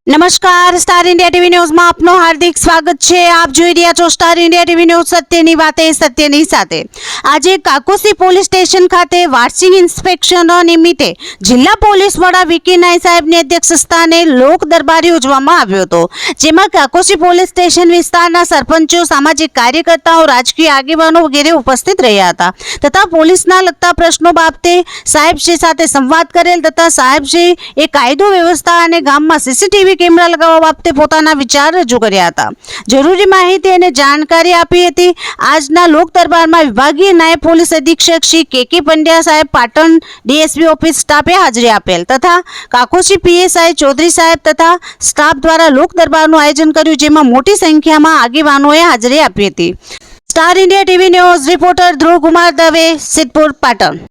નમસ્કાર, star India TV ન્યૂઝમાં આપનું હાર્દિક સ્વાગત છે। આપ જોઈ રહ્યા છો સ્ટાર ઇન્ડિયા ટીવી ન્યૂઝ, સત્યની વાતે સત્યની સાથે। આજે કાકોસી પોલીસ સ્ટેશન ખાતે વાર્ષિક ઇન્સ્પેક્શન નિમિત્તે જિલ્લા પોલીસ વડા વીકે નાઈ સાહેબની અધ્યક્ષસ્થાને લોક દરબાર યોજવામાં આવ્યો હતો, જેમાં કાકોસી પોલીસ સ્ટેશન વિસ્તારના સરપંચો, સામાજિક કાર્યકર્તાઓ, રાજકીય આગેવાનો વગેરે ઉપસ્થિત રહ્યા હતા તથા પોલીસના લગતા પ્રશ્નો બાબતે સાહેબશ્રી સાથે સંવાદ કરેલ તથા સાહેબશ્રી એ કાયદો વ્યવસ્થા અને ગામમાં સીસીટીવી કેમેરા લગાવવા બાબતે પોતાના વિચાર રજૂ કર્યા હતા। જરૂરી માહિતી અને જાણકારી આપી હતી। આજના લોક દરબારમાં વિભાગીય નાયબ પોલીસ અધિક્ષક શ્રી કે પંડ્યા સાહેબ, પાટણ ડીએસપી ઓફિસ સ્ટાફે હાજરી આપેલ તથા કાકોસી પીએસઆઈ ચૌધરી સાહેબ તથા સ્ટાફ દ્વારા લોક દરબારનું આયોજન કર્યું, જેમાં મોટી સંખ્યામાં આગેવાનોએ હાજરી આપી હતી। Star India TV news reporter Dhruv Kumar Dave, Siddhpur, Patan.